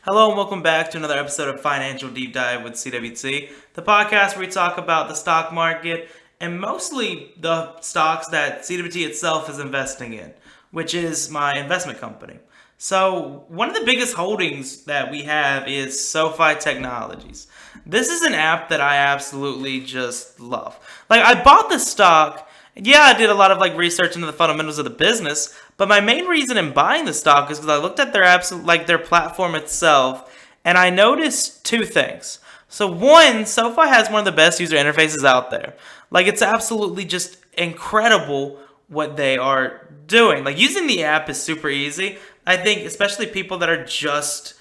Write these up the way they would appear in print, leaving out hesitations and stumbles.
Hello and welcome back to another episode of Financial Deep Dive with CWT, the podcast where we talk about the stock market and mostly the stocks that CWT itself is investing in, which is my investment company. So, one of the biggest holdings that we have is SoFi Technologies. This is an app that I absolutely just love. Like, I bought the stock. Yeah, I did a lot of research into the fundamentals of the business, but my main reason in buying the stock is because I looked at their platform itself, and I noticed two things. So one, SoFi has one of the best user interfaces out there. Like, it's absolutely just incredible what they are doing. Like, using the app is super easy. I think especially people that are just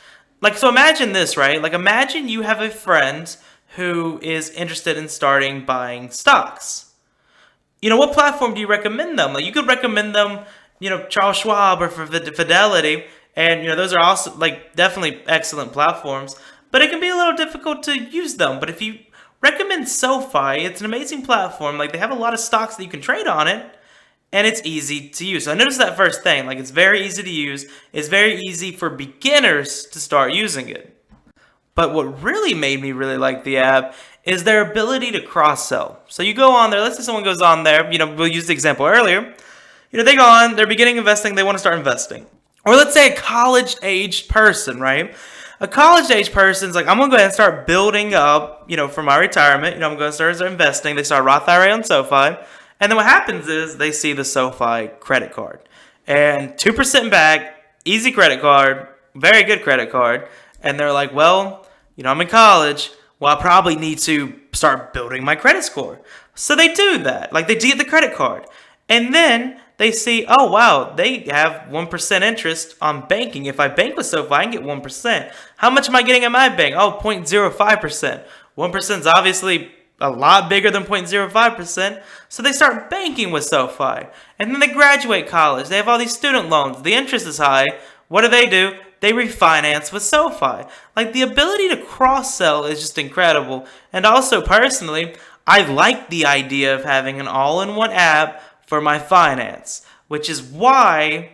so imagine this, right? Like, imagine you have a friend who is interested in starting buying stocks. What platform do you recommend them? Like, you could recommend them, Charles Schwab or for Fidelity, and those are also definitely excellent platforms. But it can be a little difficult to use them. But if you recommend SoFi, it's an amazing platform. Like, they have a lot of stocks that you can trade on it, and it's easy to use. So I noticed that first thing. Like, it's very easy to use. It's very easy for beginners to start using it. But what really made me really like the app is their ability to cross sell. So you go on there, let's say someone goes on there, we'll use the example earlier. They go on, they're beginning investing, they want to start investing. Or let's say a college aged person, right? A college aged person's like, I'm going to go ahead and start building up, for my retirement. I'm going to start investing. They start Roth IRA on SoFi. And then what happens is they see the SoFi credit card. And 2% back, easy credit card, very good credit card. And they're like, well, I'm in college. Well, I probably need to start building my credit score. So they do that. Like, they get the credit card. And then they see, oh, wow, they have 1% interest on banking. If I bank with SoFi, I can get 1%. How much am I getting at my bank? Oh, 0.05%. 1% is obviously a lot bigger than 0.05%. So they start banking with SoFi. And then they graduate college. They have all these student loans. The interest is high. What do? They refinance with SoFi. Like, the ability to cross-sell is just incredible. And also, personally, I like the idea of having an all-in-one app for my finance, which is why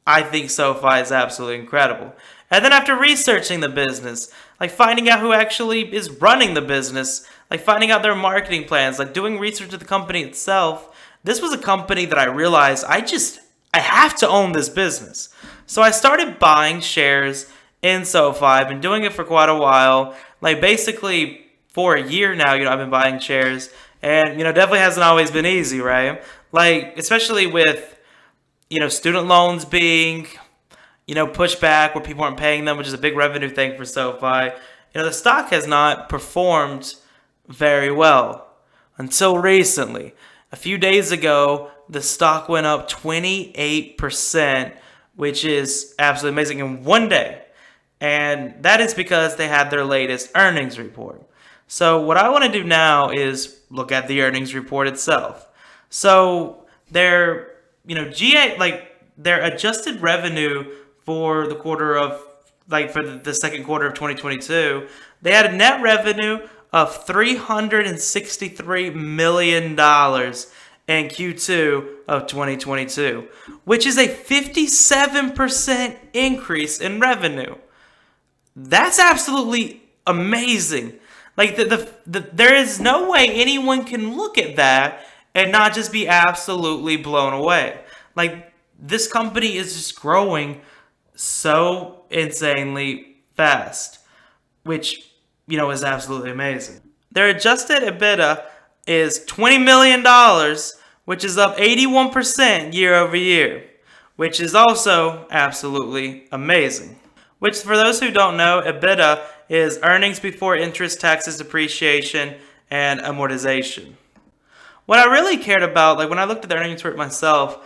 I think SoFi is absolutely incredible. And then after researching the business, like finding out who actually is running the business, like finding out their marketing plans, like doing research of the company itself, this was a company that I realized I have to own this business. So I started buying shares in SoFi. I've been doing it for quite a while. Like, basically for a year now, I've been buying shares. And, definitely hasn't always been easy, right? Like, especially with, student loans being, pushed back where people aren't paying them, which is a big revenue thing for SoFi. The stock has not performed very well until recently. A few days ago, the stock went up 28%, which is absolutely amazing in one day. And that is because they had their latest earnings report. So what I want to do now is look at the earnings report itself. So their, their adjusted revenue for the quarter of, for the second quarter of 2022, they had a net revenue of $363 million in Q2 of 2022, which is a 57% increase in revenue. That's absolutely amazing. Like, there is no way anyone can look at that and not just be absolutely blown away. Like, this company is just growing so insanely fast, which, is absolutely amazing. Their adjusted EBITDA is $20 million, which is up 81% year over year, which is also absolutely amazing. Which, for those who don't know, EBITDA is earnings before interest, taxes, depreciation, and amortization. What I really cared about, when I looked at the earnings report myself,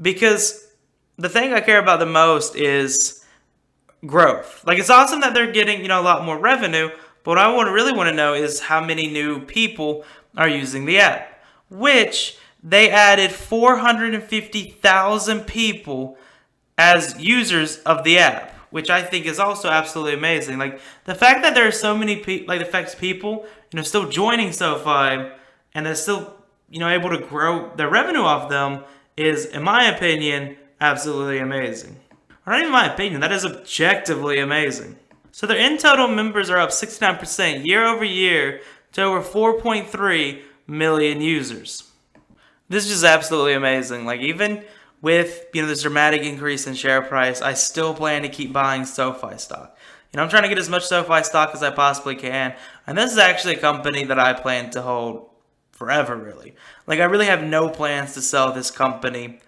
because the thing I care about the most is growth. Like, it's awesome that they're getting, a lot more revenue, but what I really want to know is how many new people are using the app, which they added 450,000 people as users of the app, which I think is also absolutely amazing. Like, the fact that there are so many people, still joining SoFi, and they're still, able to grow their revenue off them is, in my opinion, absolutely amazing. Or not even my opinion, that is objectively amazing. So their in total members are up 69% year over year to over 4.3 million users. This is just absolutely amazing. Like, even with, this dramatic increase in share price, I still plan to keep buying SoFi stock. I'm trying to get as much SoFi stock as I possibly can. And this is actually a company that I plan to hold forever, really. Like, I really have no plans to sell this company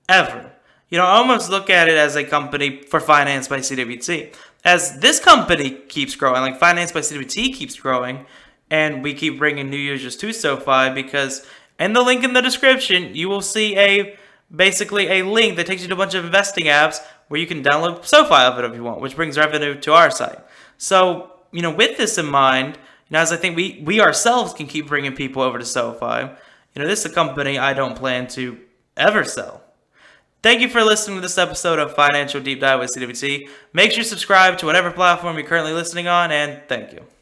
ever. I almost look at it as a company for Finance by CWT. As this company keeps growing, like Finance by CWT keeps growing, and we keep bringing new users to SoFi, because in the link in the description, you will see basically a link that takes you to a bunch of investing apps where you can download SoFi of it if you want, which brings revenue to our site. So, with this in mind, as I think we ourselves can keep bringing people over to SoFi, this is a company I don't plan to ever sell. Thank you for listening to this episode of Financial Deep Dive with CWT. Make sure you subscribe to whatever platform you're currently listening on, and thank you.